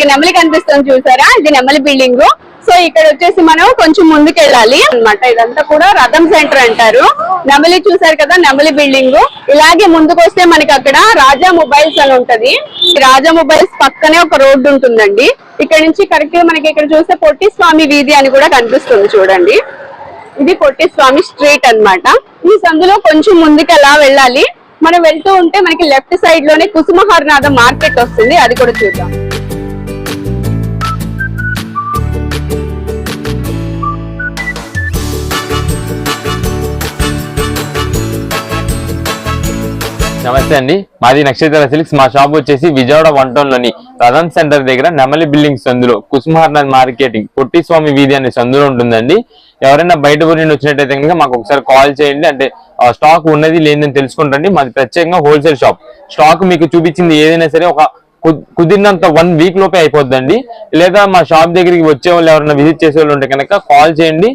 మనకి నెమలి కనిపిస్తుంది చూసారా, ఇది నెమలి బిల్డింగ్. సో ఇక్కడ వచ్చేసి మనం కొంచెం ముందుకు వెళ్ళాలి అన్నమాట. ఇదంతా కూడా రథం సెంటర్ అంటారు. నెమలి చూసారు కదా, నెమలి బిల్డింగ్. ఇలాగే ముందుకు వస్తే మనకి అక్కడ రాజా మొబైల్స్ అని ఉంటది. రాజా మొబైల్స్ పక్కనే ఒక రోడ్డు ఉంటుందండి. ఇక్కడ నుంచి కరెక్ట్ గా మనకి ఇక్కడ చూస్తే పొట్టి స్వామి వీధి అని కూడా కనిపిస్తుంది చూడండి. ఇది పొట్టి స్వామి స్ట్రీట్ అన్నమాట. ఈ సందులో కొంచెం ముందుకు అలా వెళ్ళాలి. మనం వెళ్తూ ఉంటే మనకి లెఫ్ట్ సైడ్ లోనే కుసుమహరనాథ మార్కెట్ వస్తుంది, అది కూడా చూద్దాం. నమస్తే అండి, మాది నక్షత్ర సిల్క్స్. మా షాప్ వచ్చేసి విజయవాడ 1 టౌన్ లోని రథం సెంటర్ దగ్గర నెమలి బిల్డింగ్ సందులో కుసుమహరనాథ్ మార్కెటింగ్ పొట్టి స్వామి వీధి అనే సందులో ఉంటుందండి. ఎవరైనా బయట ఊరి నుండి వచ్చినట్టయితే కనుక మాకు ఒకసారి కాల్ చేయండి. అంటే స్టాక్ ఉన్నది లేదని తెలుసుకుంటండి. మాది ప్రత్యేకంగా హోల్సేల్ షాప్. స్టాక్ మీకు చూపించింది ఏదైనా సరే ఒక కుదిరినంత 1 వీక్ లోపే అయిపోద్దండి. లేదా మా షాప్ దగ్గరికి వచ్చే వాళ్ళు ఎవరైనా విజిట్ చేసే వాళ్ళు ఉంటే కనుక కాల్ చేయండి.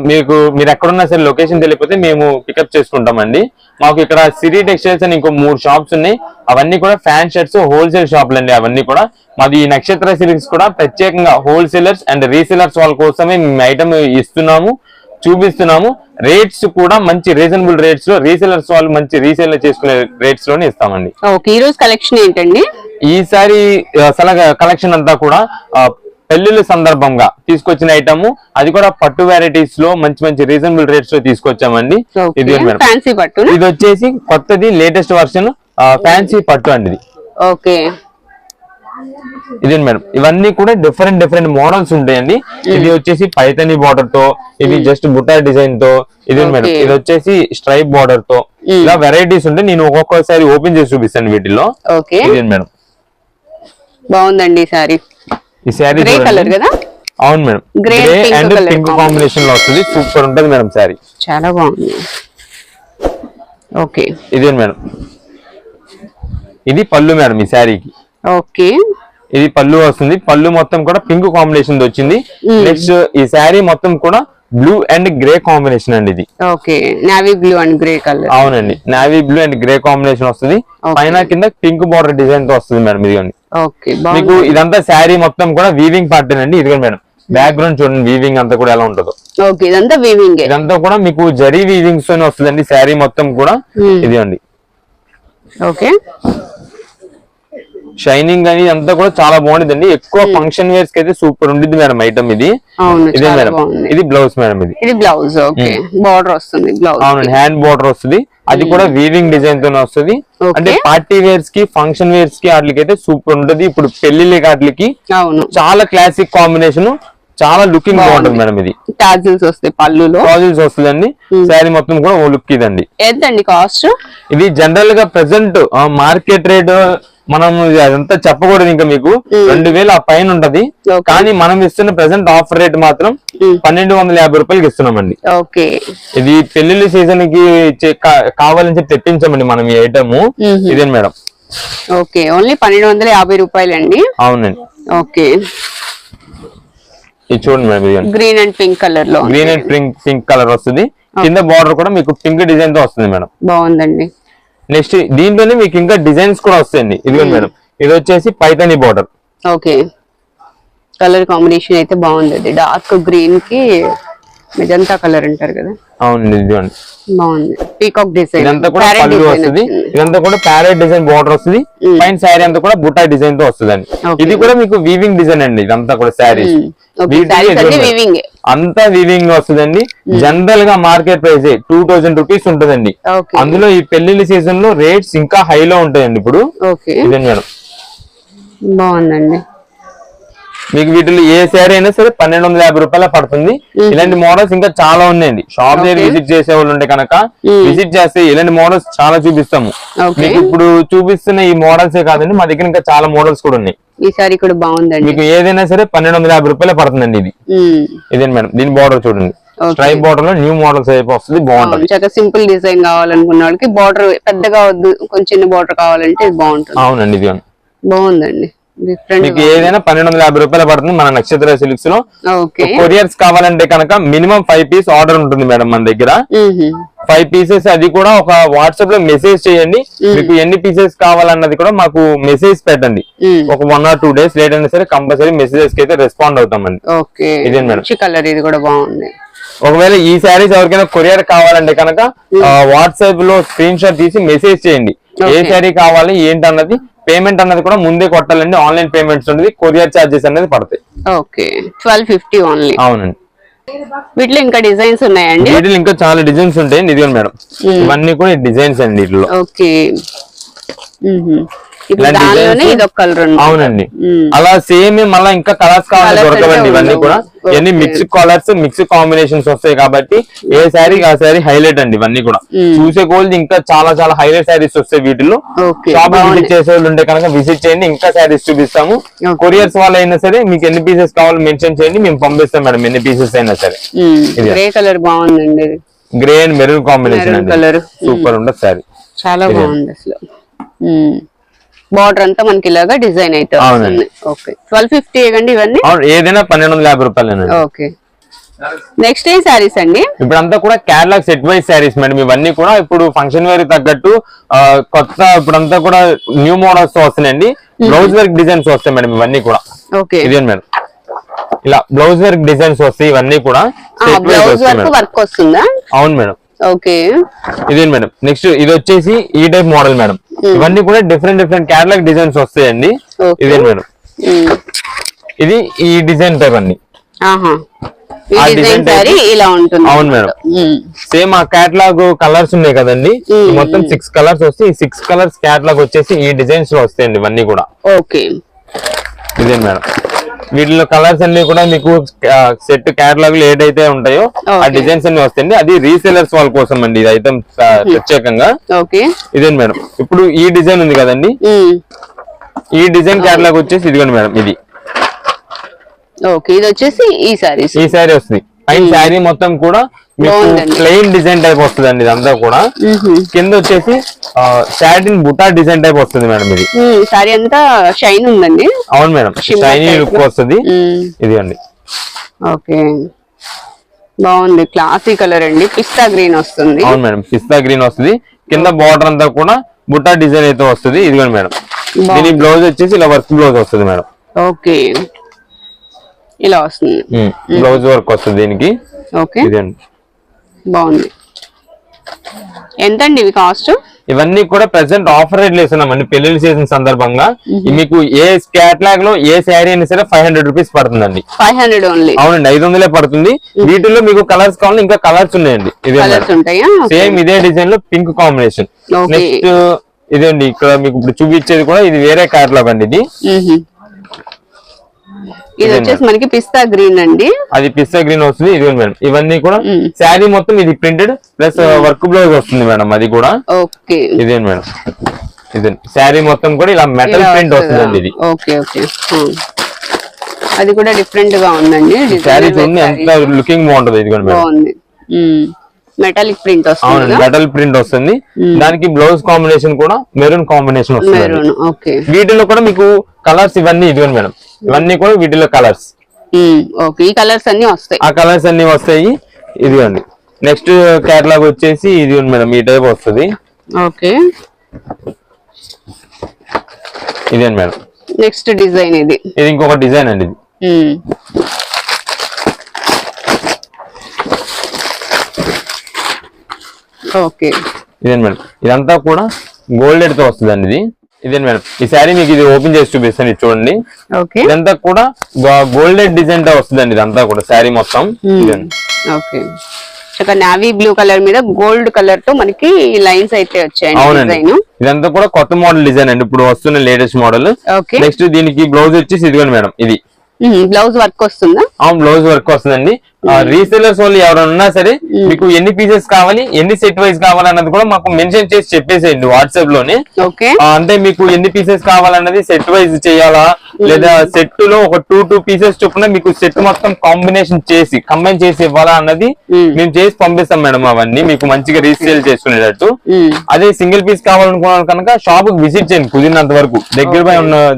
మీరు ఎక్కడున్నా సరే లొకేషన్ తెలియకపోతే మేము పికప్ చేసుకుంటామండి. మాకు ఇక్కడ సిటీ టెక్స్టైల్స్ అని ఇంకో 3 షాప్స్ ఉన్నాయి. అవన్నీ కూడా ఫ్యాన్ షర్ట్స్ హోల్సేల్ షాపులు అండి. అవన్నీ కూడా మాది నక్షత్ర సిల్క్స్ కూడా ప్రత్యేకంగా హోల్సేలర్స్ అండ్ రీసేలర్స్ వాళ్ళ కోసమే మేము ఐటమ్ ఇస్తున్నాము, చూపిస్తున్నాము. రేట్స్ కూడా మంచి రీజనబుల్ రేట్స్ లో రీసేలర్స్ వాళ్ళు మంచి రీసేల్ చేసుకునే రేట్స్ లోనే ఇస్తామండి. ఈ రోజు కలెక్షన్ ఏంటండి? ఈసారి అసలు కలెక్షన్ అంతా కూడా పెళ్లిళ్ళ సందర్భంగా తీసుకొచ్చిన ఐటమ్, అది కూడా పట్టు వెరైటీస్ లో మంచి మంచి రీజనబుల్ రేట్స్ లో తీసుకొచ్చామండి. ఇది ఫ్యాన్సీ పట్టు, ఇది వచ్చేసి కొత్తది లేటెస్ట్ వర్షన్ ఫ్యాన్సీ పట్టు అండి. ఓకే, ఇది మేడం. ఇవన్నీ కూడా డిఫరెంట్ మోడల్స్ ఉంటాయండి. ఇది వచ్చేసి పైతని బార్డర్ తో, ఇది జస్ట్ బుట్టా డిజైన్ తో, ఇది మేడం. ఇది వచ్చేసి స్ట్రైప్ బార్డర్ తో, ఇలా వెరైటీస్ ఉంటాయి. నేను ఒక్కొక్కసారి ఓపెన్ చేసి చూపిస్తాను వీటిలో. ఇది మేడం, బాగుందండి సారీ. ఈ శారీ గ్రే కలర్ కదా? అవును madam, grey and pink combination లో వస్తుంది. సూపర్ ఉంటది మేడం శారీ, చాలా బాగుంది. ఓకే, ఇదే మేడం. ఇది పళ్ళు మేడం ఈ శారీకి. ఓకే, ఇది పళ్ళు వస్తుంది. పళ్ళు మొత్తం కూడా పింక్ కాంబినేషన్ వచ్చింది. నెక్స్ట్ ఈ శారీ మొత్తం కూడా బ్లూ అండ్ గ్రే కాంబినేషన్ అండి. ఇది okay, navy blue and grey colour. అవునండి, navy blue and grey combination వస్తుంది. పైన కింద పింక్ బార్డర్ డిజైన్ తో వస్తుంది మేడం. ఇదిగోండి, మీకు ఇదంతా శారీ మొత్తం కూడా వీవింగ్ పార్ట్ అండి. ఇదిగోండి మేడం, బ్యాక్గ్రౌండ్ చూడండి, వీవింగ్ అంతా కూడా ఎలా ఉంటుందో. ఇదంతా వీవింగ్, ఇదంతా కూడా మీకు జరీ వీవింగ్స్ తోనే వస్తుందండి శారీ మొత్తం కూడా. ఇదిగోండి, ఓకే, షైనింగ్ అని అంతా కూడా చాలా బాగుంటుందండి. ఎక్కువ ఫంక్షన్ వేర్స్ కి అయితే సూపర్ ఉంటుంది మేడం ఐటమ్ ఇది. ఇదే మేడం, ఇది బ్లౌజ్ మేడం. ఇది బ్లౌజ్, ఓకే, బార్డర్ వస్తుంది. బ్లౌజ్ అవునండి, హ్యాండ్ బార్డర్ వస్తుంది. అది కూడా వీవింగ్ డిజైన్ తోనే వస్తుంది. అంటే పార్టీ వేర్స్ కి, ఫంక్షన్ వేర్స్ కి వాటికి అయితే సూపర్ ఉంటుంది. ఇప్పుడు పెళ్లి వాటికి చాలా క్లాసిక్ కాంబినేషన్, చాలా లుకింగ్ బాగుంటుంది మేడం. ఇది టాజిల్స్ వస్తాయి, పళ్ళులో టాజిల్స్ వస్తుందండి. శారీ మొత్తం కూడా ఓ లుక్ ఇదండి. ఎంతండి కాస్ట్? ఇది జనరల్ గా ప్రెసెంట్ మార్కెట్ రేట్ మనం అదంతా చెప్పకూడదు, ఇంకా మీకు 2000 ఆ పైన ఉంటది. కానీ మనం ఇస్తున్న ప్రెసెంట్ ఆఫర్ రేట్ మాత్రం 1250 రూపాయలకి ఇస్తున్నామండి. ఇది పెళ్లిళ్ళ సీజన్ కి కావాలని చెప్పి తెప్పించామండి మనం ఈ ఐటమ్. ఇదే మేడం. ఓకే, ఓన్లీ 1250 రూపాయలు అండి. అవునండి. ఓకే, ఇది చూడండి madam, green and pink colour లో, గ్రీన్ అండ్ పింక్ కలర్ వస్తుంది. కింద బార్డర్ కూడా మీకు పింక్ డిజైన్ తో వస్తుంది మేడం. బాగుందండి. నెక్స్ట్ దీంట్లోనే మీకు ఇంకా డిజైన్స్ కూడా వస్తాయండి. ఇదిగోండి మేడం, ఇది వచ్చేసి Paithani border. Okay, colour combination అయితే బాగుంది. డార్క్ గ్రీన్ కి మెజంతా కలర్ అంటారు కదా. అవునండి, ఇదిగోండి, బాగుంది. పీకాక్ డిజైన్, ఇదంతా కూడా పళ్ళు వస్తుంది. ఇదంతా కూడా ప్యారెట్ డిజైన్ బార్డర్ వస్తుంది. పైన శారీ అంతా కూడా బుట్టా డిజైన్ తో వస్తుంది. ఇది కూడా మీకు వీవింగ్ డిజైన్ అండి. ఇదంతా కూడా శారీ అంతా వీవింగ్ వస్తుందండి. జనరల్ గా మార్కెట్ ప్రైస్ 2000 రూపీస్ ఉంటుందండి. అందులో ఈ పెళ్లిళ్ళ సీజన్ లో రేట్స్ ఇంకా హైలో ఉంటాయండి. ఇప్పుడు ఇదే మేడం, బాగుందండి. మీకు వీటిలో ఏ శారీ అయినా సరే 1250 రూపాయల పడుతుంది. ఇలాంటి మోడల్స్ ఇంకా చాలా ఉన్నాయండి. షాప్ దగ్గర విజిట్ చేసే వాళ్ళు ఉంటే కనుక విజిట్ చేస్తే ఇలాంటి మోడల్స్ చాలా చూపిస్తాము. మీకు ఇప్పుడు చూపిస్తున్న ఈ మోడల్స్ కాదండి, మా దగ్గర ఇంకా చాలా మోడల్స్ కూడా ఉన్నాయి. ఈ సారీ కూడా బాగుందండి. మీకు ఏదైనా సరే 1250 రూపాయలే పడుతుందండి. ఇది ఇదే మేడం, దీని బార్డర్ చూడండి, స్ట్రైప్ బార్డర్ లో న్యూ మోడల్స్ అయిపో వస్తుంది. బాగుంటుంది. చాలా సింపుల్ డిజైన్ కావాలనుకున్న వాళ్ళకి, బార్డర్ పెద్దగా వద్దు, కొంచెం చిన్న బార్డర్ కావాలంటే ఇది బాగుంటుంది. అవునండి, ఇది బాగుందండి. డిఫరెంట్ మీకు ఏదైనా 1250 రూపాయలు పడుతుంది మన నక్షత్ర సిల్క్స్ లో. ఓకే కొరియర్స్ కావాలంటే కనుక మినిమం 5 పీస్ ఆర్డర్ ఉంటుంది మేడం మన దగ్గర. 5 పీసెస్ అది కూడా ఒక వాట్సాప్ లో మెసేజ్ చేయండి. మీకు ఎన్ని పీసెస్ కావాలన్నది కూడా మాకు మెసేజ్ పెట్టండి. ఒక 1 or 2 days లేట్ అయినా సరే కంపల్సరీ మెసేజెస్ కి అయితే రెస్పాండ్ అవుతామండి. ఓకే ఇదే మేడం. కలర్ ఇది కూడా బాగుంది. ఒకవేళ ఈ శారీస్ ఎవరికైనా కొరియర్ కావాలంటే కనుక వాట్సాప్ లో స్క్రీన్ షాట్ తీసి మెసేజ్ చేయండి. ఏ శారీ కావాలి ఏంటి అన్నది, పేమెంట్ అన్నది కూడా ముందే కొట్టాలండి. ఆన్లైన్ పేమెంట్స్ ఉంటుంది, కొరియర్ చార్జెస్ అనేది పడతాయి. Okay 1250 only. అవునండి. వీటిలో ఇంకా డిజైన్స్ ఉన్నాయండి? వీటిలో ఇంకా చాలా డిజైన్స్ ఉంటాయి. ఇదిగోండి మేడం, ఇవన్నీ కూడా డిజైన్స్ అండి వీటిలో. ఓకే దానిలోనే ఇది ఒక కలర్. అవునండి, అలా సేమ్ మళ్ళీ ఇంకా కలర్స్ కావాలని దొరకవండి. ఇవన్నీ కూడా ఇవన్నీ మిక్స్ కలర్స్, మిక్స్ కాంబినేషన్స్ వస్తాయి కాబట్టి ఏ శారీ ఆ శారీ హైలైట్ అండి. ఇవన్నీ కూడా చూసే కోల్ది ఇంకా చాలా చాలా హైలైట్ శారీస్ వస్తాయి వీటిలో. షాప్ విజిట్ చేసే వాళ్ళు ఉంటే కనుక విజిట్ చేయండి, ఇంకా శారీస్ చూపిస్తాము. కొరియర్స్ వాళ్ళు అయినా సరే మీకు ఎన్ని పీసెస్ కావాలో మెన్షన్ చేయండి, మేము పంపిస్తాం మేడం ఎన్ని పీసెస్ అయినా సరే. గ్రే కలర్ బాగుందండి, గ్రే అండ్ మెరూన్ కాంబినేషన్ అండి, సూపర్ ఉంటుంది శారీ, చాలా బాగుంది అసలు. బార్డర్ అంతా మనకి ఇలాగా డిజైన్ అయితే. ఓకే 1250 అండి ఇవన్నీ? ఏదైనా 1250 రూపాయలు. ఓకే నెక్స్ట్ ఏ శారీస్ అండి? ఇప్పుడంతా కూడా Kerala set wise saris madam. ఇవన్నీ కూడా ఇప్పుడు ఫంక్షన్ వేర్ తగ్గట్టు కొత్త ఇప్పుడంతా కూడా న్యూ మోడల్స్ వస్తున్నాయండి. బ్లౌజ్ వర్క్ డిజైన్స్ వస్తాయి మేడం ఇవన్నీ కూడా. ఓకే ఇదే మేడం, ఇలా బ్లౌజ్ వర్క్ డిజైన్స్ వస్తాయి ఇవన్నీ కూడా. వర్క్ వస్తుందా? అవును మేడం. ఓకే ఇదే మేడం. నెక్స్ట్ ఇది వచ్చేసి ఈ టైప్ మోడల్ మేడం. ఇవన్నీ కూడా డిఫరెంట్ డిఫరెంట్ కేరళ డిజైన్స్ వస్తాయండి. ఇదే మేడం, ఇది ఈ డిజైన్ టైప్ అండి. ఇలా ఉంటుంది. అవును మేడం, సేమ్ ఆ కేటలాగ్ కలర్స్ ఉన్నాయి కదండి, మొత్తం 6 కలర్స్ వస్తాయి. ఈ 6 కలర్స్ కేటలాగ్ వచ్చేసి ఈ డిజైన్స్ లో వస్తాయండి ఇవన్నీ కూడా. ఓకే ఇదే మేడం, వీటిలో కలర్స్ అన్ని కూడా మీకు సెట్ కేటలాగ్ లో ఏదైతే ఉంటాయో ఆ డిజైన్స్ అన్ని వస్తాయండి. అది రీసేలర్స్ వాళ్ళ కోసం అండి ఇది ఐటమ్ ప్రత్యేకంగా. ఇదే మేడం, ఇప్పుడు ఈ డిజైన్ ఉంది కదండి, ఈ డిజైన్ కేటలాగ్ వచ్చేసి ఇదిగోండి మేడం. ఇది ఇది వచ్చేసి ఈ శారీ వస్తుంది. పైన శారీ మొత్తం కూడా మీకు ప్లెయిన్ డిజైన్ టైప్ వస్తుంది అండి. ఇదంతా కూడా కింద వచ్చేసి సాటిన్ బుటా డిజైన్ టైప్ వస్తుంది మేడం. ఇది శారీ అంతా షైన్ ఉందండి. అవును మేడం, షైనీ లుక్ వస్తుంది. ఇది అండి. ఓకే బాగుంది, క్లాసీ కలర్ అండి, పిస్తా గ్రీన్ వస్తుంది. అవును మేడం, పిస్తా గ్రీన్ వస్తుంది. కింద బార్డర్ అంతా కూడా బుటా డిజైన్ అయితే వస్తుంది. ఇదిగోండి మేడం, దీని బ్లౌజ్ వచ్చేసి ఇలా వర్క్ బ్లౌజ్ వస్తుంది మేడం. ఓకే ఇలా వస్తుంది, బ్లౌజ్ వర్క్ వస్తుంది దీనికి. ఓకే బాగుంది. ఎంతండి ఇవి కాస్ట్? ఇవన్నీ కూడా ప్రెసెంట్ ఆఫర్ రేట్లు వేస్తున్నామండి పెళ్లి సీజన్ సందర్భంగా. మీకు ఏ కేటలాగ్ లో ఏ శారీ అయినా సరే 500 రూపీస్ పడుతుందండి. 500 ఓన్లీ? అవునండి, 500 పడుతుంది. వీటిలో మీకు కలర్స్ కావాలి, ఇంకా కలర్స్ ఉన్నాయండి. సేమ్ ఇదే డిజైన్ లో పింక్ కాంబినేషన్. నెక్స్ట్ ఇదండి, ఇక్కడ మీకు ఇప్పుడు చూపించేది కూడా ఇది వేరే కేటలాగ్ అండి. ఇది వచ్చేసి మనకి పిస్తా గ్రీన్ అండి, అది పిస్తా గ్రీన్ వస్తుంది. ఇది మేడం, ఇవన్నీ కూడా శారీ మొత్తం ఇది ప్రింటెడ్ ప్లస్ వర్క్ బ్లౌజ్ వస్తుంది మేడం. అది కూడా ఓకే ఇదే మేడం, ఇదే శారీ మొత్తం కూడా ఇలా మెటల్ ప్రింట్ వస్తుందండి. ఇది ఓకే ఓకే అది కూడా డిఫరెంట్ గా ఉందండి. శారీ చూడండి ఎంత లుకింగ్ బాగుంటుంది. ఇది కూడా బాగుంది, మెటాలిక్ ప్రింట్ వస్తుంది. మెటల్ ప్రింట్ వస్తుంది. దానికి బ్లౌజ్ కాంబినేషన్ కూడా మెరూన్ కాంబినేషన్ వస్తుంది. వీటిలో కూడా మీకు కలర్స్ ఇవన్నీ ఇదిగోండి మేడం, ఇవన్నీ కూడా వీటిలో కలర్స్. ఓకే ఈ కలర్స్ అన్ని వస్తాయి, ఆ కలర్స్ అన్ని వస్తాయి. ఇదిగోండి నెక్స్ట్ కేటలాగ్ వచ్చేసి ఇది మేడం, ఈ టైప్ వస్తుంది. ఓకే ఇదేండి మేడం, నెక్స్ట్ డిజైన్ ఇది ఇంకొక డిజైన్ అండి. ఇది ఓకే ఇదేండి మేడం, ఇదంతా కూడా గోల్డెడ్ తో వస్తుంది అండి. ఇది ఇదే మేడం, ఈ శారీ మీకు ఇది ఓపెన్ చేసి చూపిస్తాను. ఇది చూడండి, ఇదంతా కూడా గోల్డెడ్ డిజైన్ తో వస్తుందండి. ఇదంతా కూడా శారీ మొత్తం. ఓకే నావీ బ్లూ కలర్ మీద గోల్డ్ కలర్ తో మనకి లైన్స్ అయితే వచ్చాయి. అవునండి, ఇదంతా కూడా కొత్త మోడల్ డిజైన్ అండి, ఇప్పుడు వస్తున్న లేటెస్ట్ మోడల్. నెక్స్ట్ దీనికి బ్లౌజ్ వచ్చేసి ఇదిగోండి మేడం, ఇది బ్లౌజ్ వర్క్ వస్తుందా? బ్లౌజ్ వర్క్ వస్తుందండి. రీసెలర్స్ వాళ్ళు ఎవరైనా ఉన్నా సరే మీకు ఎన్ని పీసెస్ కావాలి, ఎన్ని సెట్ వైజ్ కావాలన్నది కూడా మాకు మెన్షన్ చేసి చెప్పేసేయండి వాట్సాప్ లోనే. అంటే మీకు ఎన్ని పీసెస్ కావాలన్నది సెట్ వైజ్ చేయాలా, లేదా సెట్ లో ఒక 2 పీసెస్ చొప్పున మీకు సెట్ మొత్తం కాంబినేషన్ చేసి కంబైన్ చేసి ఇవ్వాలా అన్నది మేము చేసి పంపిస్తాం మేడం. అవన్నీ మీకు మంచిగా రీసేల్ చేసుకునేటట్టు. అదే సింగిల్ పీస్ కావాలనుకున్నాను కనుక షాప్ విజిట్ చేయండి కుదిరినంత వరకు.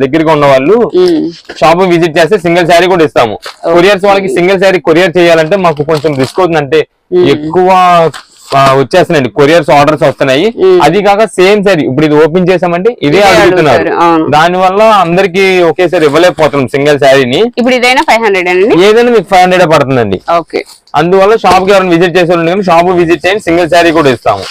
దగ్గరగా ఉన్న వాళ్ళు షాప్ విజిట్ చేస్తే సింగిల్ శారీ కూడా ఇస్తాము. కొరియర్స్ వాళ్ళకి సింగిల్ శారీ కొరియర్ చేయాలంటే మాకు కొంచెం రిస్క్ అవుతుంది, అంటే ఎక్కువ వచ్చేస్తున్నాయండి కొరియర్స్ ఆర్డర్స్ వస్తున్నాయి. అది కాక సేమ్ సారీ ఇప్పుడు ఇది ఓపెన్ చేసామంటే ఇదే అడుగుతున్నారు, దాని వల్ల అందరికి ఒకేసారి ఇవ్వలేకపోతున్నాం సింగిల్ శారీని. ఇప్పుడు ఇదైనా 500 ఏదైనా మీకు 500 పడుతుందండి. అందువల్ల షాప్ కి ఎవరైనా విజిట్ చేసే వాళ్ళు షాప్ విజిట్ చేయండి, సింగిల్ శారీ కూడా ఇస్తాము.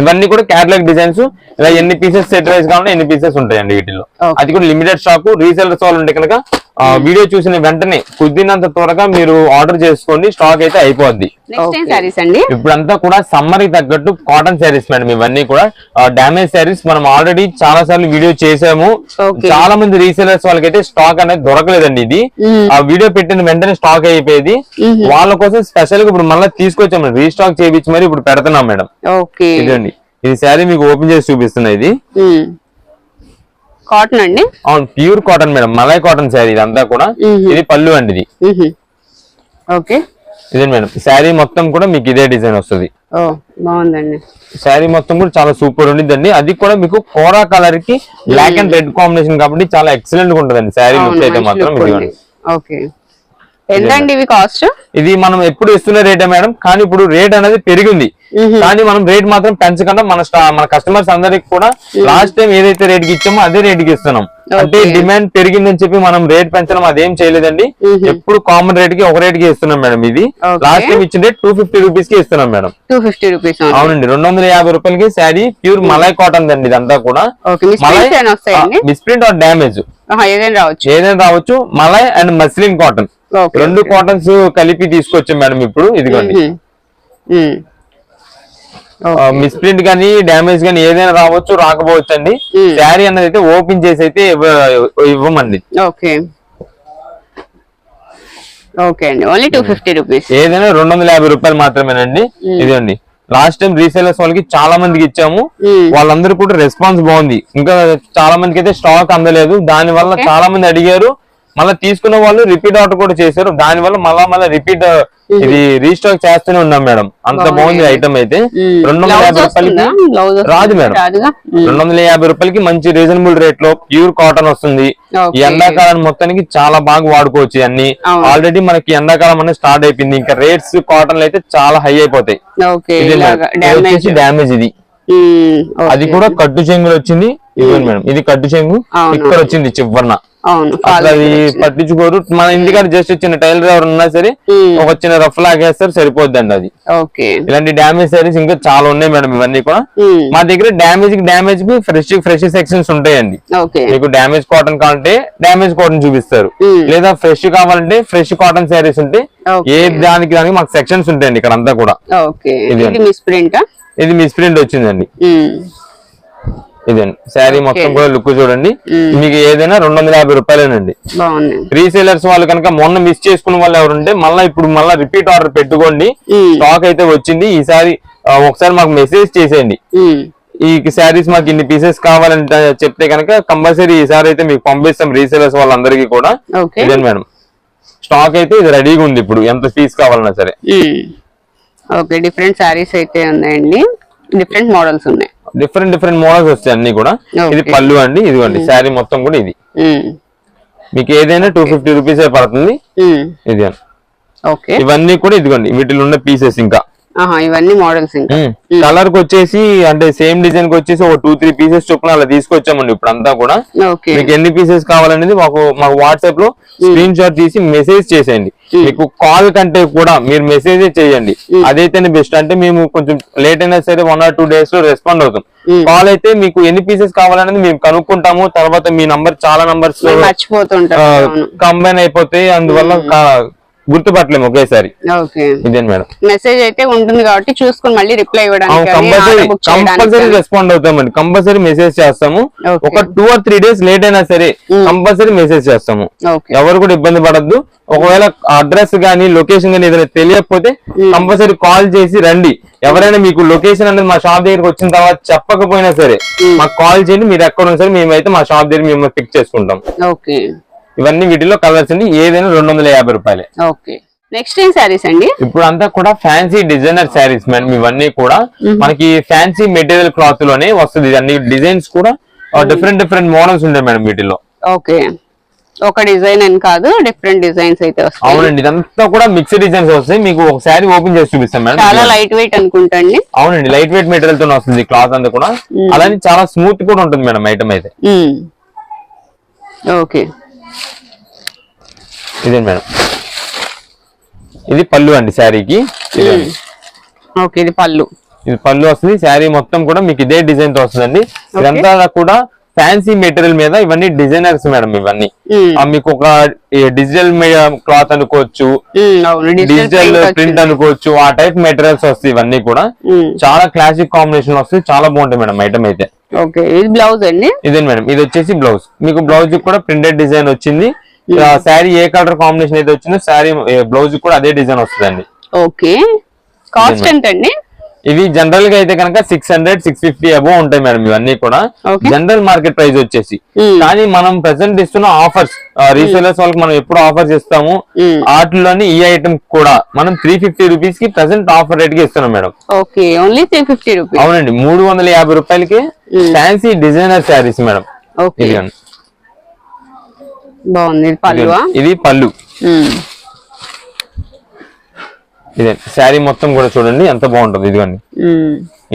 ఇవన్నీ కూడా క్యాటలాగ్ డిజైన్స్, ఇలా ఎన్ని పీసెస్ సెట్ వైజ్ కావాలంటే ఎన్ని పీసెస్ ఉంటాయండి వీటిలో. అది కూడా లిమిటెడ్ స్టాక్. రీసేలర్స్ వాళ్ళు ఉంటే కనుక వీడియో చూసిన వెంటనే కుదిరినంత త్వరగా మీరు ఆర్డర్ చేసుకోండి, స్టాక్ అయితే అయిపోద్ది. ఇప్పుడంతా కూడా సమ్మర్ కి తగ్గట్టు కాటన్ శారీస్ మేడం. ఇవన్నీ కూడా డామేజ్ శారీస్ మనం ఆల్రెడీ చాలా సార్లు వీడియో చేసాము. చాలా మంది రీసేలర్స్ వాళ్ళకైతే స్టాక్ అనేది దొరకలేదండి. ఇది ఆ వీడియో పెట్టిన వెంటనే స్టాక్ అయిపోయేది. వాళ్ళ కోసం స్పెషల్ గా ఇప్పుడు మళ్ళీ తీసుకొచ్చాము, రీస్టాక్ చేయించి మరి ఇప్పుడు పెడుతున్నాం మేడం. ఇదండి, ఇది శారీ మీకు ఓపెన్ చేసి చూపిస్తున్నా. ఇది కాటన్ అండి, అవును pure cotton madam, malai cotton sari ఇదంతా కూడా. ఇది పళ్ళు అండి. ఇది ఇదే మేడం శారీ మొత్తం కూడా మీకు ఇదే డిజైన్ వస్తుంది. బాగుందండి. శారీ మొత్తం కూడా చాలా సూపర్ ఉండిద్దండి. అది కూడా మీకు కోరా కలర్ కి బ్లాక్ అండ్ రెడ్ కాంబినేషన్ కాబట్టి చాలా ఎక్సలెంట్ గా ఉంటుందండి శారీ లుక్ అయితే మాత్రం. ఎంతండి ఇవి కాస్ట్? ఇది మనం ఎప్పుడు ఇస్తున్న రేటే మేడం, కానీ ఇప్పుడు రేట్ అనేది పెరిగింది. కానీ మనం రేట్ మాత్రం పెంచకుండా మన కస్టమర్స్ అందరికి కూడా లాస్ట్ టైం ఏదైతే రేట్ కి ఇచ్చామో అదే రేట్ కి ఇస్తున్నాం. అంటే డిమాండ్ పెరిగిందని చెప్పి మనం రేట్ పెంచడం అదేం చేయలేదండి. ఎప్పుడు కామన్ రేట్ కి ఒక రేట్ కి ఇస్తున్నాం మేడం. ఇది లాస్ట్ టైం ఇచ్చిన రేట్ 250 రూపీస్ కి ఇస్తున్నాం మేడం. 250 రూపీస్? అవునండి, 250 రూపాయలకి శారీ ప్యూర్ మలై కాటన్ అండి. ఇదంతా కూడా మిస్ప్రింట్ ఆర్ డ్యామేజ్ ఏదైనా రావచ్చు. Malai and muslin cotton, 2 cottons కలిపి తీసుకొచ్చాం మేడం ఇప్పుడు. ఇదిగోండి, మిస్ప్రింట్ గానీ డ్యామేజ్ గానీ ఏదైనా రావచ్చు, రాకపోవచ్చు అండి. శారీ అన్నది అయితే ఓపెన్ చేసి అయితే ఇవ్వమండి. Only 250 rupees. ఏదైనా 250 రూపాయలు మాత్రమేనండి. ఇదండి లాస్ట్ టైం రీసేలర్స్ వాళ్ళకి చాలా మందికి ఇచ్చాము, వాళ్ళందరూ కూడా రెస్పాన్స్ బాగుంది. ఇంకా చాలా మందికి అయితే స్టాక్ అందలేదు, దాని వల్ల చాలా మంది అడిగారు. మళ్ళీ తీసుకున్న వాళ్ళు రిపీట్ ఆర్డర్ కూడా చేశారు, దాని వల్ల మళ్ళా రిపీట్ ఇది రీస్టాక్ చేస్తూనే ఉన్నాం మేడం. అంత బాగుంది ఐటమ్ అయితే. 250 రూపాయలకి రాదు మేడం. 250 రూపాయలకి మంచి రీజనబుల్ రేట్ లో ప్యూర్ కాటన్ వస్తుంది. ఈ ఎండాకాలం మొత్తానికి చాలా బాగా వాడుకోవచ్చు అన్ని. ఆల్రెడీ మనకి ఎండాకాలం అనేది స్టార్ట్ అయిపోయింది, ఇంకా రేట్స్ కాటన్ అయితే చాలా హై అయిపోతాయి. డ్యామేజ్ ఇది, అది కూడా కట్టు చెంగులు వచ్చింది. ఇవ్వండి మేడం, ఇది కట్టు చెంగు ఇక్కడ వచ్చింది చివరన. అట్లా అది పట్టించుకోరు. మన ఇంటికాడ జస్ట్ చిన్న టైలర్ ఎవరు ఉన్నా సరే ఒక చిన్న రఫ్ లాగేస్తారు, సరిపోద్దండి అది. ఇలాంటి డ్యామేజ్ సారీస్ ఇంకా చాలా ఉన్నాయి మేడం. ఇవన్నీ కూడా మా దగ్గర డ్యామేజ్ కి ఫ్రెష్ సెక్షన్స్ ఉంటాయండి. మీకు డ్యామేజ్ కాటన్ కావాలంటే డ్యామేజ్ కాటన్ చూపిస్తారు, లేదా ఫ్రెష్ కావాలంటే ఫ్రెష్ కాటన్ శారీస్ ఉంటాయి. ఏ దానికి మాకు సెక్షన్స్ ఉంటాయండి ఇక్కడ అంతా కూడా. ఇది మిస్ప్రింట్ వచ్చిందండి. ఇదండి శారీ మొత్తం కూడా లుక్ చూడండి. మీకు ఏదైనా 250 రూపాయలేనండి. రీసేలర్స్ వాళ్ళు కనుక మొన్న మిస్ చేసుకున్న వాళ్ళు ఎవరుంటే ఇప్పుడు మళ్ళీ రిపీట్ ఆర్డర్ పెట్టుకోండి. స్టాక్ అయితే వచ్చింది. ఈసారి ఒకసారి మాకు మెసేజ్ చేసేయండి, ఈ శారీస్ మాకు ఇన్ని పీసెస్ కావాలంటే చెప్తే కనుక కంపల్సరీ ఈసారి అయితే మీకు పంపిస్తాం రీసేలర్స్ వాళ్ళందరికీ కూడా. ఇదండి మేడం స్టాక్ అయితే ఇది రెడీగా ఉంది. ఇప్పుడు ఎంత పీస్ కావాలన్నా సరే. డిఫరెంట్ శారీస్ అయితే ఉన్నాయండి, డిఫరెంట్ మోడల్స్ ఉన్నాయి, డిఫరెంట్ మోడల్స్ వస్తాయి అన్ని కూడా. ఇది పళ్ళు అండి. ఇదిగోండి శారీ మొత్తం కూడా ఇది మీకు ఏదైనా 250 రూపీస్ పడుతుంది. ఇది ఇవన్నీ కూడా ఇదిగోండి వీటిలో ఉన్న పీసెస్. ఇంకా ఇవన్నీ మోడల్స్. కలర్ కి వచ్చేసి అంటే సేమ్ డిజైన్ కి వచ్చేసి ఒక 2-3 పీసెస్ చొప్పున అలా తీసుకొచ్చామండి ఇప్పుడు అంతా కూడా. మీకు ఎన్ని పీసెస్ కావాలనేది మాకు వాట్సాప్ లో స్క్రీన్ షాట్ తీసి మెసేజ్ చేసేయండి. మీకు కాల్ కంటే కూడా మీరు మెసేజ్ చేయండి, అదైతేనే బెస్ట్. అంటే మేము కొంచెం లేట్ అయినా సరే 1 or 2 days లో రెస్పాండ్ అవుతాం. కాల్ అయితే మీకు ఎన్ని పీసెస్ కావాలనేది మేము కనుక్కుంటాము. తర్వాత మీ నంబర్ చాలా నంబర్స్ కంబైన్ అయిపోతాయి, అందువల్ల గుర్తుపట్టలేము ఒకేసారి. ఓకే, ఇదే మేడం. మెసేజ్ అయితే ఉంటుంది కాబట్టి చూసుకొని మళ్ళీ రిప్లై ఇవ్వడానికి కంపల్సరీ రెస్పాండ్ అవుతామండి. కంపల్సరీ మెసేజ్ చేస్తాము. ఒక 2 or 3 days లేట్ అయినా సరే కంపల్సరీ మెసేజ్ చేస్తాము. ఎవరు కూడా ఇబ్బంది పడద్దు. ఒకవేళ అడ్రస్ గానీ లొకేషన్ గానీ ఏదైనా తెలియకపోతే కంపల్సరీ కాల్ చేసి రండి. ఎవరైనా మీకు లొకేషన్ అనేది మా షాప్ దగ్గరికి వచ్చిన తర్వాత చెప్పకపోయినా సరే మాకు కాల్ చేయండి. మీరు ఎక్కడ ఉన్నా సరే మేమైతే మా షాప్ దగ్గర మేము పిక్ చేసుకుంటాం. ఓకే, ఇవన్నీ వీటిలో కలర్స్ అండి. ఏదైనా 250 రూపాయలే. ఓకే, నెక్స్ట్ ఏం శారీస్ అండి? ఇప్పుడు అంతా కూడా ఫ్యాన్సీ డిజైనర్ శారీస్ మేడం. ఇవన్నీ కూడా మనకి ఫ్యాన్సీ మెటీరియల్ క్లాత్ లోనే వస్తుంది. అన్ని డిజైన్స్ కూడా డిఫరెంట్ మోడల్స్ ఉంటాయి మేడం వీటిలో. ఓకే, ఒక డిజైన్ అని కాదు, డిఫరెంట్ డిజైన్స్ అయితే వస్తాయి. అవునండి, ఇదంతా కూడా మిక్స్డ్ డిజైన్స్ వస్తాయి. మీకు ఒక శారీ ఓపెన్ చేసి చూపిస్తాం మేడం. చాలా లైట్ వెయిట్ అనుకుంటండి. అవునండి, లైట్ వెయిట్ మెటీరియల్ తో వస్తుంది క్లాత్ అంతా కూడా. అలానే చాలా స్మూత్ కూడా ఉంటుంది మేడం ఐటమ్ అయితే. ఓకే, ఇదే మేడం. ఇది పళ్ళు అండి శారీకి. ఓకే, ఇది పళ్ళు. ఇది పళ్ళు వస్తుంది. శారీ మొత్తం కూడా మీకు ఇదే డిజైన్ తో వస్తుందండి. ఇదంతా కూడా ఫ్యాన్సీ మెటీరియల్ మీద ఇవన్నీ డిజైనర్స్ మేడం. ఇవన్నీ మీకు ఒక డిజిటల్ క్లాత్ అనుకోవచ్చు, డిజిటల్ ప్రింట్ అనుకోవచ్చు, ఆ టైప్ మెటీరియల్స్ వస్తాయి. ఇవన్నీ కూడా చాలా క్లాసిక్ కాంబినేషన్ వస్తుంది. చాలా బాగుంటాయి మేడం ఐటమ్ అయితే. ఓకే, ఇది బ్లౌజ్ అండి. ఇదే మేడం. ఇది వచ్చేసి బ్లౌజ్. మీకు బ్లౌజ్ కూడా ప్రింటెడ్ డిజైన్ వచ్చింది. శారీ ఏ కలర్ కాంబినేషన్ అయితే వచ్చిందో శారీ బ్లౌజ్ కూడా అదే డిజైన్ వస్తుందండి. ఓకే, కాస్ట్ ఎంత అండి? ఇవి జనరల్ గా అయితే కనుక 600-650 అబోవ్ ఉంటాయి మేడం. ఇవన్నీ కూడా జనరల్ మార్కెట్ ప్రైస్ వచ్చేసి. కానీ మనం ప్రెసెంట్ ఇస్తున్న ఆఫర్స్, రీసేలర్స్ వాళ్ళకి మనం ఎప్పుడు ఆఫర్స్ ఇస్తాము, వాటిలోని ఈ ఐటమ్ కూడా మనం 350 రూపీస్ కి ప్రెసెంట్ ఆఫర్ రేట్ కి ఇస్తున్నాం మేడం. Okay, only 350 rupees. అవునండి, 350 రూపాయలకి ఫ్యాన్సీ డిజైనర్ శారీస్ మేడం. బాగుంది. ఇది పళ్ళు. ఇదే శారీ మొత్తం కూడా చూడండి ఎంత బాగుంటుంది. ఇదిగోండి,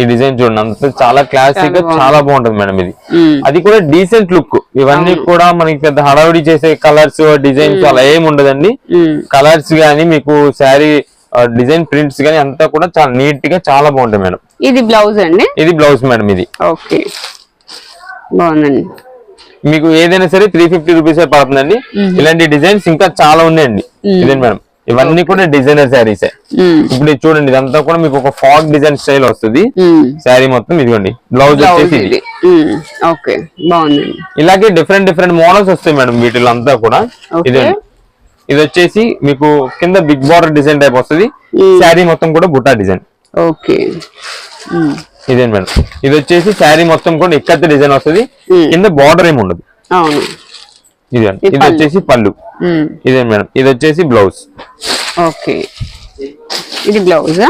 ఈ డిజైన్ చూడండి, అంత చాలా క్లాసిక్ గా చాలా బాగుంటుంది మేడం. ఇది అది కూడా డీసెంట్ లుక్. ఇవన్నీ కూడా మనకి పెద్ద హడావిడి చేసే కలర్స్ డిజైన్స్ అలా ఏమి ఉండదండి. కలర్స్ గానీ మీకు శారీ డిజైన్ ప్రింట్స్ గానీ అంతా కూడా చాలా నీట్ గా చాలా బాగుంటాయి మేడం. ఇది బ్లౌజ్ అండి. ఇది బ్లౌజ్ మేడం. ఇది ఓకే, బాగుందండి. మీకు ఏదైనా సరే 350 రూపీసే పడుతుందండి. ఇలాంటి డిజైన్స్ ఇంకా చాలా ఉన్నాయండి. ఇదే మేడం, ఇవన్నీ కూడా డిజైనర్ శారీసే. ఇప్పుడు ఇది చూడండి, ఇదంతా కూడా మీకు ఒక ఫాగ్ డిజైన్ స్టైల్ వస్తుంది శారీ మొత్తం. ఇదిగోండి, బ్లౌజ్ వచ్చేసి ఇది. ఓకే, బాగుందండి. ఇలాగే డిఫరెంట్ మోడల్స్ వస్తాయి మేడం వీటిలో అంతా కూడా. ఇదండి, ఇది వచ్చేసి మీకు కింద బిగ్ బార్డర్ డిజైన్ టైప్ వస్తుంది. శారీ మొత్తం కూడా బుట్టా డిజైన్. ఓకే, ఇదే మేడం. ఇది వచ్చేసి శారీ మొత్తం కూడా ఇక్కత్త డిజైన్ వస్తుంది. కింద బార్డర్ ఏమి ఉండదు. ఇదండి, ఇది వచ్చేసి పళ్ళు. ఇదే మేడం, ఇది వచ్చేసి బ్లౌజ్. ఓకే, ఇది బ్లౌజ్.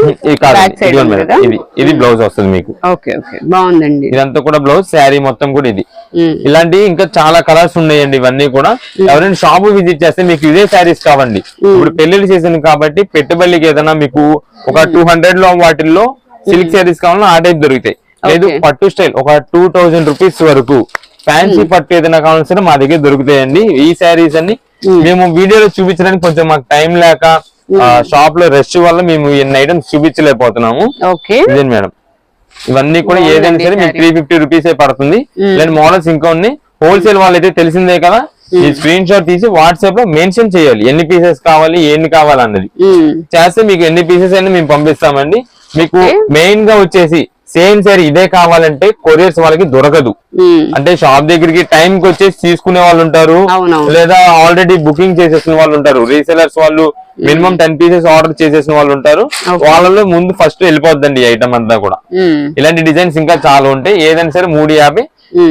ఇది బ్లౌజ్ వస్తుంది మీకు. ఓకే, ఓకే, బాగుందండి. ఇదంతా కూడా బ్లౌజ్. శారీ మొత్తం కూడా ఇది. ఇలాంటి ఇంకా చాలా కలర్స్ ఉన్నాయండి. ఇవన్నీ కూడా ఎవరైనా షాప్ విజిట్ చేస్తే మీకు ఇదే శారీస్ కావండి. ఇప్పుడు పెళ్లిళ్ళు సీజన్ కాబట్టి పెట్టుబడికి ఏదైనా మీకు ఒక 200 లో వాటిల్లో సిల్క్ శారీస్ కావాలన్నా ఆ టైప్ దొరుకుతాయి. లేదు పట్టు స్టైల్ ఒక 2000 రూపీస్ వరకు ఫ్యాన్సీ పట్టు ఏదైనా కావాల్సిన సరే మా దగ్గర దొరుకుతాయండి. ఈ శారీస్ అన్ని మేము వీడియోలో చూపించడానికి కొంచెం మాకు టైం లేక షాప్ లో రష్ వల్ల మేము ఎన్ని ఐటమ్స్ చూపించలేకపోతున్నాము. ఇదే మేడం, ఇవన్నీ కూడా ఏదైనా సరే మీకు 350 రూపీసే పడుతుంది. ఇలాంటి మోడల్స్ ఇంకా ఉన్నాయి. హోల్సేల్ వాళ్ళైతే తెలిసిందే కదా, ఈ స్క్రీన్ షాట్ తీసి వాట్సాప్ లో మెన్షన్ చేయాలి ఎన్ని పీసెస్ కావాలి, ఎన్ని కావాలన్నది. చేస్తే మీకు ఎన్ని పీసెస్ అయినా మేము పంపిస్తామండి. మీకు మెయిన్ గా వచ్చేసి సేమ్ సారీ ఇదే కావాలంటే కొరియర్స్ వాళ్ళకి దొరకదు. అంటే షాప్ దగ్గరికి టైం కి వచ్చేసి తీసుకునే వాళ్ళు ఉంటారు, లేదా ఆల్రెడీ బుకింగ్ చేసేసిన వాళ్ళు ఉంటారు. రీసెలర్స్ వాళ్ళు మినిమం 10 పీసెస్ ఆర్డర్ చేసేసిన వాళ్ళు ఉంటారు. వాళ్ళలో ముందు ఫస్ట్ వెళ్ళిపోద్దండి ఈ ఐటమ్ అంతా కూడా. ఇలాంటి డిజైన్స్ ఇంకా చాలా ఉంటాయి. ఏదైనా సరే 350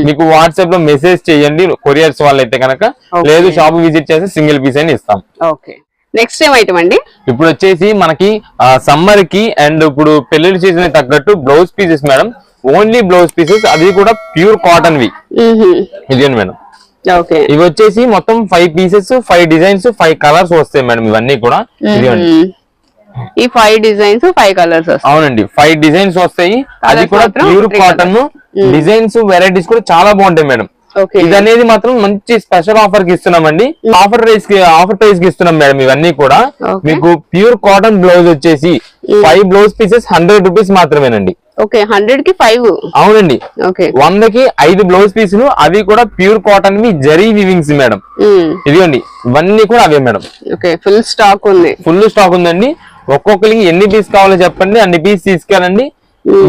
మీకు వాట్సాప్ లో మెసేజ్ చేయండి కొరియర్స్ వాళ్ళైతే కనుక. లేదు షాప్ విజిట్ చేసి సింగిల్ పీస్ అయినా ఇస్తాం. నెక్స్ట్ ఏం ఐటమ్ అండి? ఇప్పుడు వచ్చేసి మనకి సమ్మర్ కి అండ్ ఇప్పుడు పెళ్లి సీజన్ తగ్గట్టు blouse pieces madam. Only blouse pieces, అది కూడా ప్యూర్ కాటన్ వి. ఇదేంటి మేడం, ఇవి వచ్చేసి మొత్తం 5 పీసెస్ 5 డిజైన్స్ 5 కలర్స్ వస్తాయి మేడం. ఇవన్నీ కూడా ఇదిగోండి, ఈ 5 డిజైన్స్ 5 కలర్స్. అవునండి, 5 డిజైన్స్ వస్తాయి. అది కూడా ప్యూర్ కాటన్. డిజైన్స్ వెరైటీస్ కూడా చాలా బాగుంటాయి మేడం. ఓకే. ఇది అనేది మాత్రం మంచి స్పెషల్ ఆఫర్ కి ఇస్తున్నామండి. ఆఫర్ ప్రైస్ కి ఇస్తున్నాం మేడం ఇవన్నీ కూడా. Okay. మీకు ప్యూర్ కాటన్ బ్లౌజ్ వచ్చేసి 5 బ్లౌజ్ పీసెస్ 100 రూపీస్ మాత్రమేనండి. ఓకే, 100 కి 5. అవునండి. ఓకే, 100కి 5 బ్లౌజ్ పీసులు, అవి కూడా ప్యూర్ కాటన్ వి జరీ వివింగ్స్ మేడం. ఇదిగోండి ఇవన్నీ కూడా అవే మేడం. ఓకే, ఫుల్ స్టాక్ ఉంది. ఫుల్ స్టాక్ ఉందండి. ఒక్కొక్కరికి ఎన్ని పీస్ కావాలో చెప్పండి, అన్ని పీస్ తీసుకెళ్ళండి.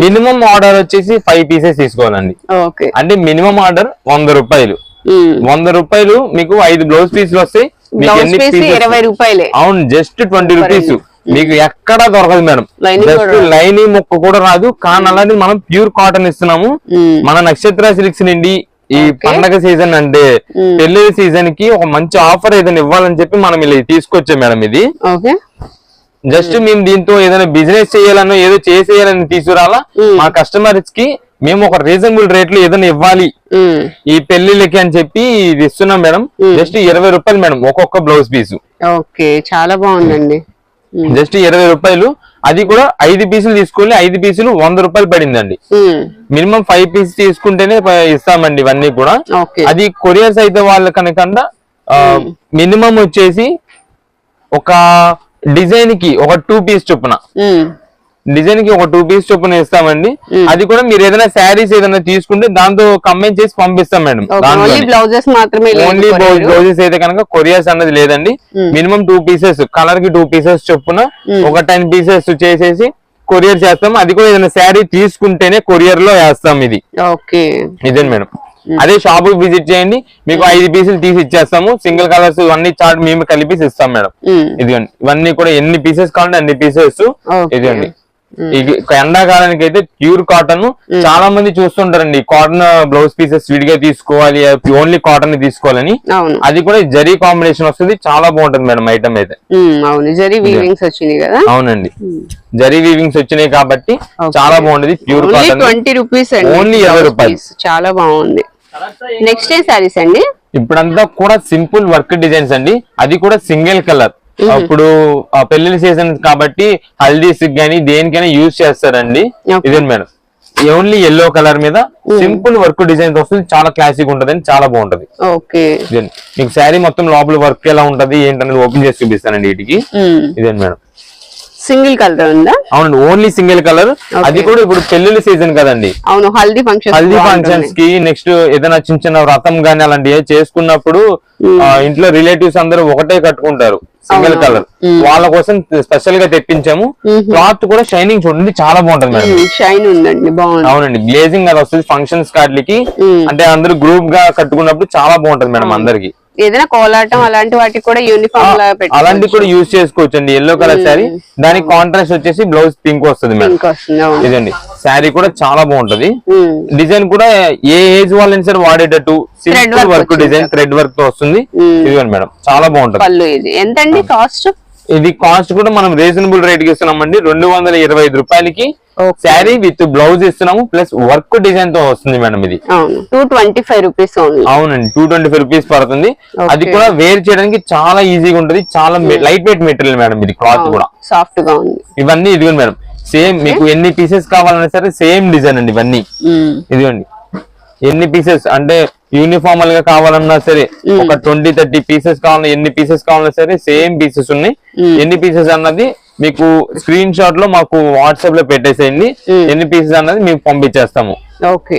మినిమం ఆర్డర్ వచ్చేసి 5 పీసెస్ తీసుకోవాలండి. ఓకే, అంటే మినిమం ఆర్డర్ 100 రూపాయలు. 100 రూపాయలు మీకు 5 బ్లౌజ్ పీసులు వస్తాయి. మీకు బ్లౌజ్ ఎన్ని పీస్ పీసెస్? 20 రూపాయలే. అవును, జస్ట్ 20 రూపీస్. మీకు ఎక్కడా దొరకదు మేడం. Lining జస్ట్ కూడా రాదు. లైనింగ్ ముక్క కూడా రాదు. కానీ అలాంటి మనం ప్యూర్ కాటన్ ఇస్తున్నాము. మన నక్షత్ర సిల్క్స్ నుండి ఈ పండగ సీజన్ అంటే పెళ్లి సీజన్ కి ఒక మంచి ఆఫర్ ఏదైనా ఇవ్వాలని చెప్పి మనం ఇలా తీసుకొచ్చాం మేడం. ఇది ఓకే, జస్ట్ మేము దీంతో ఏదైనా బిజినెస్ చేయాలనో ఏదో చేసేయాలని తీసుకురాలా. మా కస్టమర్స్ కి మేము ఒక రీజనబుల్ రేట్ లో ఏదైనా ఇవ్వాలి ఈ పెళ్లిళ్ళకి అని చెప్పి ఇది ఇస్తున్నాం మేడం. జస్ట్ 20 రూపాయలు మేడం ఒక్కొక్క బ్లౌజ్ పీసు. ఓకే, చాలా బాగుందండి. జస్ట్ 20 రూపాయలు. అది కూడా 5 పీసులు తీసుకోవాలి. 5 పీసులు 100 రూపాయలు పడిందండి. మినిమం 5 పీస్ తీసుకుంటేనే ఇస్తామండి ఇవన్నీ కూడా. ఓకే, అది కొరియర్స్ అయితే వాళ్ళ కనుక మినిమం వచ్చేసి ఒక డిజైన్ కి ఒక 2 పీస్ చొప్పున ఇస్తామండి. అది కూడా మీరు ఏదైనా శారీస్ ఏదైనా తీసుకుంటే దాంతో కంబైన్ చేసి పంపిస్తాం మేడం. బ్లౌజెస్ మాత్రమే, ఓన్లీ బ్లౌజెస్ అయితే కనుక కొరియర్స్ అన్నది లేదండి. మినిమం 2 పీసెస్, కలర్ కి 2 పీసెస్ చొప్పున ఒక 10 పీసెస్ చేసేసి కొరియర్ చేస్తాం. అది కూడా ఏదైనా శారీ తీసుకుంటేనే కొరియర్ లో వేస్తాం. ఇది ఓకే, ఇదే మేడం. అదే షాప్ కి విజిట్ చేయండి, మీకు 5 పీసులు తీసి ఇచ్చేస్తాము. సింగిల్ కలర్స్ ఇవన్నీ చార్ట్ మేము కలిపి ఇస్తాం మేడం. ఇదిగోండి ఇవన్నీ కూడా ఎన్ని పీసెస్ కావాలంటే అన్ని పీసెస్. ఇదిగోండి ఎండాకాలానికి అయితే ప్యూర్ కాటన్ చాలా మంది చూస్తుంటారండి. కాటన్ బ్లౌజ్ పీసెస్ విడిగా తీసుకోవాలి, ఓన్లీ కాటన్ తీసుకోవాలని. అది కూడా జరీ కాంబినేషన్ వస్తుంది, చాలా బాగుంటుంది మేడం ఐటమ్ అయితే. జరీ వీవింగ్స్ వచ్చినాయి కదా. అవునండి, జరీ వీవింగ్స్ వచ్చినాయి కాబట్టి చాలా బాగుంటది. ప్యూర్ కాటన్ 20 రూపీస్, ఓన్లీ 20 రూపాయలు. చాలా బాగుంది. నెక్స్ట్ ఏ సారీస్ అండి? ఇప్పుడంతా కూడా సింపుల్ వర్క్ డిజైన్స్ అండి. అది కూడా సింగిల్ కలర్. అప్పుడు పెళ్లి సీజన్ కాబట్టి హల్దీస్ గానీ దేనికైనా యూజ్ చేస్తారండి. ఇదే మేడం, ఓన్లీ ఎల్లో కలర్ మీద సింపుల్ వర్క్ డిజైన్ వస్తుంది. చాలా క్లాసిక్ ఉంటది, చాలా బాగుంటది. ఓకే, మీకు శారీ మొత్తం లోపల వర్క్ ఎలా ఉంటది ఏంటనేది ఓపెన్ చేసి చూపిస్తానండి వీటికి. ఇదే మేడం, సింగిల్ కలర్ ఉందా? అవునండి, ఓన్లీ సింగిల్ కలర్. అది కూడా ఇప్పుడు పెళ్లి సీజన్ కదండి. అవును, హల్దీ ఫంక్షన్స్ కి నెక్స్ట్ ఏదైనా చిన్న చిన్న వ్రతం గానీ అలాంటివి చేసుకున్నప్పుడు ఇంట్లో రిలేటివ్స్ అందరూ ఒకటే కట్టుకుంటారు సింగిల్ కలర్. వాళ్ళ కోసం స్పెషల్ గా తెప్పించాము. క్లాత్ కూడా షైనింగ్ చూడండి, చాలా బాగుంటది మేడం. షైన్ ఉందండి, బాగుంది. అవునండి, గ్లేజింగ్ అది వస్తుంది ఫంక్షన్స్ కార్డులకి. అంటే అందరూ గ్రూప్ గా కట్టుకున్నప్పుడు చాలా బాగుంటది మేడం అందరికి. ఏదైనా కోలాటం అలాంటి వాటికి కూడా యూనిఫామ్ లా అలాంటివి కూడా యూజ్ చేసుకోవచ్చు అండి. ఎల్లో కలర్ శారీ, దానికి కాంట్రాస్ట్ వచ్చేసి బ్లౌజ్ పింక్ వస్తుంది మేడం. ఇదండి శారీ కూడా చాలా బాగుంటది. డిజైన్ కూడా ఏ ఏజ్ వాళ్ళని సరే వాడేటట్టు simple work design thread work తో వస్తుంది. ఇదిగోండి మేడం, చాలా బాగుంటది. ఇది ఎంతండి కాస్ట్? ఇది కాస్ట్ కూడా మనం రీజనబుల్ రేట్ కి ఇస్తున్నామండి. 225 రూపాయలకి శారీ విత్ బ్లౌజ్ ఇస్తున్నాము, ప్లస్ వర్క్ డిజైన్ తో వస్తుంది మేడం. ఇది 225 రూపీస్. అవునండి, 225 రూపీస్ పడుతుంది. అది కూడా వేర్ చేయడానికి చాలా ఈజీగా ఉంటది. చాలా లైట్ వెయిట్ మెటీరియల్ మేడం. ఇది క్లాత్ కూడా సాఫ్ట్ గా ఉంది. ఇవన్నీ ఇదిగోండి మేడం, సేమ్ మీకు ఎన్ని పీసెస్ కావాలన్నా సరే సేమ్ డిజైన్ అండి ఇవన్నీ. ఇదిగోండి ఎన్ని పీసెస్ అంటే యూనిఫార్మల్ గా కావాలన్నా సరే ఒక 20-30 పీసెస్ కావాలన్నా, ఎన్ని పీసెస్ కావాలన్నా సరే సేమ్ పీసెస్ ఉన్నాయి. ఎన్ని పీసెస్ అన్నది మీకు స్క్రీన్ షాట్ లో మాకు వాట్సాప్ లో పెట్టేసేయండి. ఎన్ని పీసెస్ అన్నది మేము పంపించేస్తాము. ఓకే,